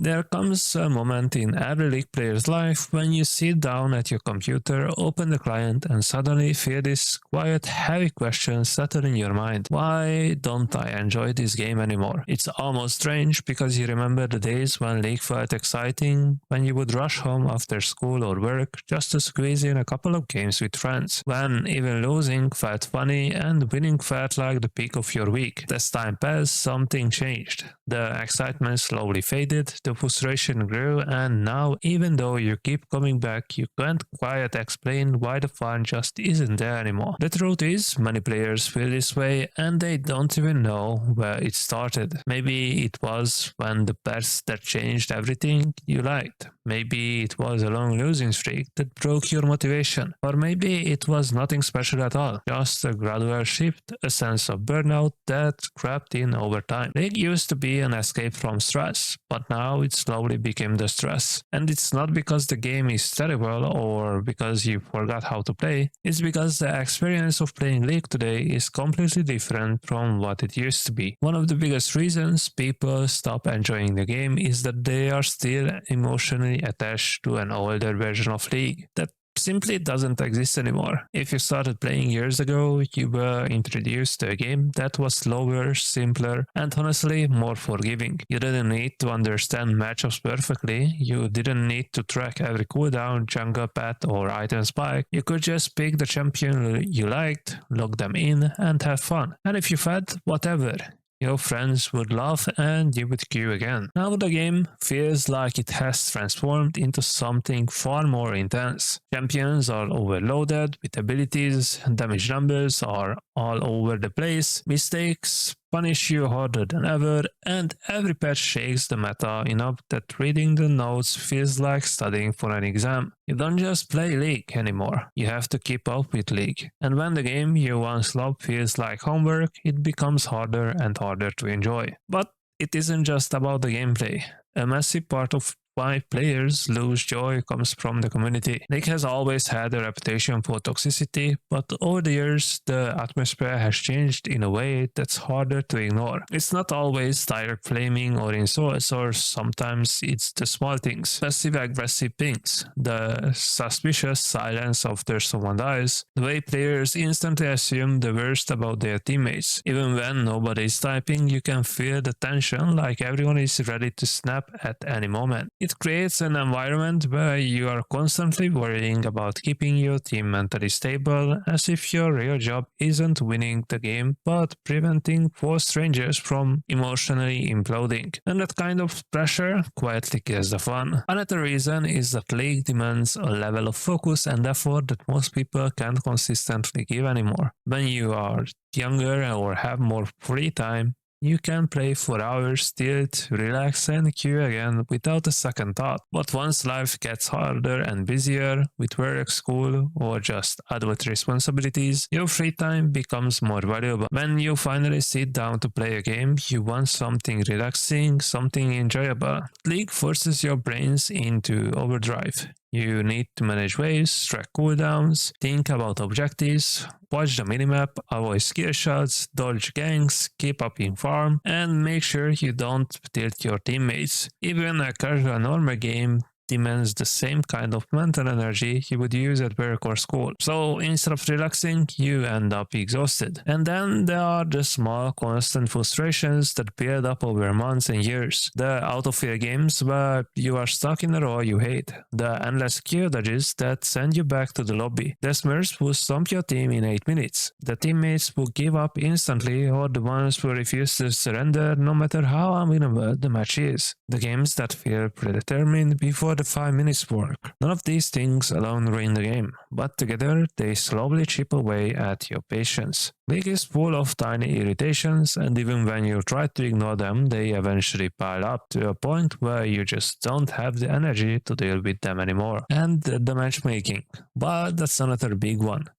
There comes a moment in every league player's life when you sit down at your computer, open the client, and suddenly feel this quiet, heavy question settle in your mind. Why don't I enjoy this game anymore? It's almost strange because you remember the days when league felt exciting, when you would rush home after school or work just to squeeze in a couple of games with friends, when even losing felt funny and winning felt like the peak of your week. As time passed, something changed. The excitement slowly faded, the frustration grew, and now, even though you keep coming back, you can't quite explain why the fun just isn't there anymore. The truth is, many players feel this way and they don't even know where it started. Maybe it was when the patch that changed everything you liked. Maybe it was a long losing streak that broke your motivation. Or maybe it was nothing special at all, just a gradual shift, a sense of burnout that crept in over time. League used to be an escape from stress, but now it slowly became the stress. And it's not because the game is terrible or because you forgot how to play, it's because the experience of playing League today is completely different from what it used to be. One of the biggest reasons people stop enjoying the game is that they are still emotionally attached to an older version of League that simply doesn't exist anymore. If you started playing years ago, you were introduced to a game that was slower, simpler, and honestly more forgiving. You didn't need to understand matchups perfectly, you didn't need to track every cooldown, jungle path, or item spike. You could just pick the champion you liked, log them in, and have fun. And if you fed, whatever. Your friends would laugh and you would queue again. Now the game feels like it has transformed into something far more intense. Champions are overloaded with abilities, damage numbers are all over the place, mistakes punish you harder than ever, and every patch shakes the meta enough that reading the notes feels like studying for an exam. You don't just play League anymore, you have to keep up with League. And when the game you once loved feels like homework, it becomes harder and harder to enjoy. But it isn't just about the gameplay. A massive part of why players lose joy comes from the community. League has always had a reputation for toxicity, but over the years, the atmosphere has changed in a way that's harder to ignore. It's not always direct flaming or insults, or sometimes it's the small things, passive-aggressive things, the suspicious silence after someone dies, the way players instantly assume the worst about their teammates. Even when nobody's typing, you can feel the tension like everyone is ready to snap at any moment. It creates an environment where you are constantly worrying about keeping your team mentally stable, as if your real job isn't winning the game but preventing four strangers from emotionally imploding. And that kind of pressure quietly kills the fun. Another reason is that League demands a level of focus and effort that most people can't consistently give anymore. When you are younger or have more free time, you can play for hours, tilt, relax, and queue again without a second thought. But once life gets harder and busier, with work, school, or just adult responsibilities, your free time becomes more valuable. When you finally sit down to play a game, you want something relaxing, something enjoyable. League forces your brains into overdrive. You need to manage waves, track cooldowns, think about objectives, watch the minimap, avoid skill shots, dodge ganks, keep up in farm, and make sure you don't tilt your teammates. Even a casual normal game demands the same kind of mental energy you would use at work or school. So instead of relaxing, you end up exhausted. And then there are the small, constant frustrations that build up over months and years. The out-of-field games where you are stuck in a role you hate. The endless queue dodges that send you back to the lobby. The smurfs who stomp your team in 8 minutes. The teammates who give up instantly, or the ones who refuse to surrender no matter how unwinnable the match is. The games that feel predetermined before the 5 minutes work. None of these things alone ruin the game, but together they slowly chip away at your patience. League is full of tiny irritations, and even when you try to ignore them, they eventually pile up to a point where you just don't have the energy to deal with them anymore. And the matchmaking. But that's another big one.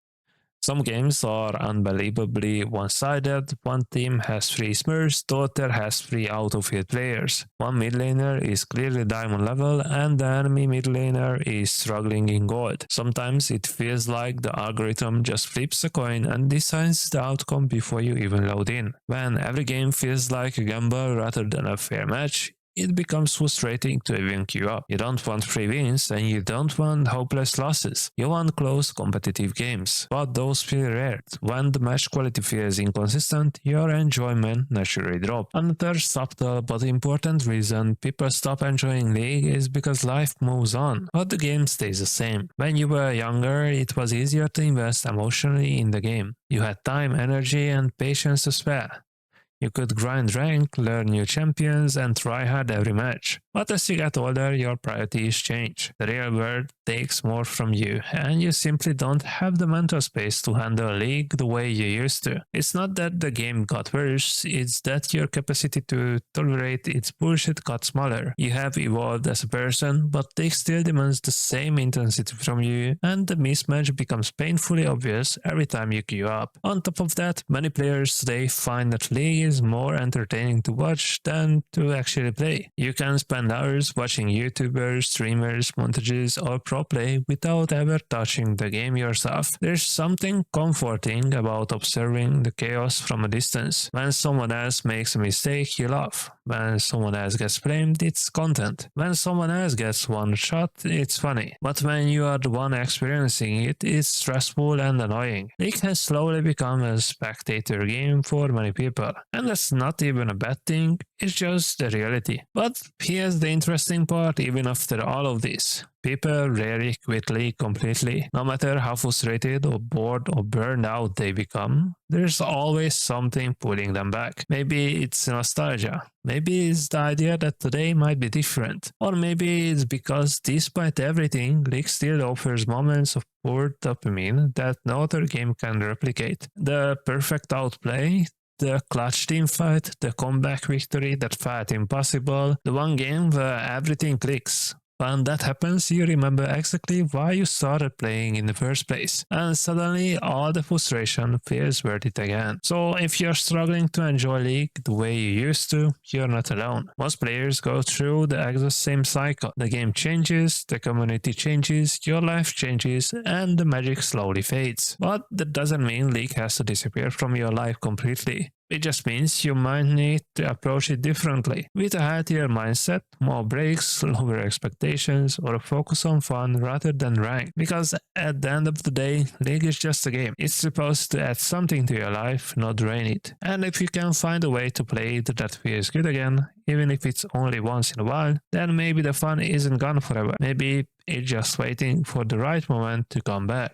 Some games are unbelievably one-sided. One team has 3 smurfs, the other has 3 out-of-field players. One mid laner is clearly diamond level and the enemy mid laner is struggling in gold. Sometimes it feels like the algorithm just flips a coin and decides the outcome before you even load in. When every game feels like a gamble rather than a fair match, it becomes frustrating to even queue up. You don't want free wins and you don't want hopeless losses. You want close competitive games, but those feel rare. When the match quality feels inconsistent, your enjoyment naturally drops. Another subtle but important reason people stop enjoying League is because life moves on, but the game stays the same. When you were younger, it was easier to invest emotionally in the game. You had time, energy, and patience to spare. You could grind rank, learn new champions, and try hard every match. But as you get older, your priorities change. The real world takes more from you, and you simply don't have the mental space to handle League the way you used to. It's not that the game got worse, it's that your capacity to tolerate its bullshit got smaller. You have evolved as a person, but League still demands the same intensity from you, and the mismatch becomes painfully obvious every time you queue up. On top of that, many players today find that League is more entertaining to watch than to actually play. You can spend hours watching YouTubers, streamers, montages, or pro play without ever touching the game yourself. There's something comforting about observing the chaos from a distance. When someone else makes a mistake, you laugh. When someone else gets blamed, it's content. When someone else gets one shot, it's funny. But when you are the one experiencing it, it's stressful and annoying. League has slowly become a spectator game for many people. And that's not even a bad thing, it's just the reality. But here's the interesting part, even after all of this. People rarely quit League completely. No matter how frustrated or bored or burned out they become, there's always something pulling them back. Maybe it's nostalgia. Maybe it's the idea that today might be different. Or maybe it's because despite everything, League still offers moments of pure dopamine that no other game can replicate. The perfect outplay, the clutch teamfight, the comeback victory that felt impossible, the one game where everything clicks. When that happens, you remember exactly why you started playing in the first place, and suddenly all the frustration feels worth it again. So if you're struggling to enjoy League the way you used to, you're not alone. Most players go through the exact same cycle. The game changes, the community changes, your life changes, and the magic slowly fades. But that doesn't mean League has to disappear from your life completely. It just means you might need to approach it differently, with a healthier mindset, more breaks, lower expectations, or a focus on fun rather than rank. Because at the end of the day, League is just a game. It's supposed to add something to your life, not drain it. And if you can find a way to play it that feels good again, even if it's only once in a while, then maybe the fun isn't gone forever. Maybe it's just waiting for the right moment to come back.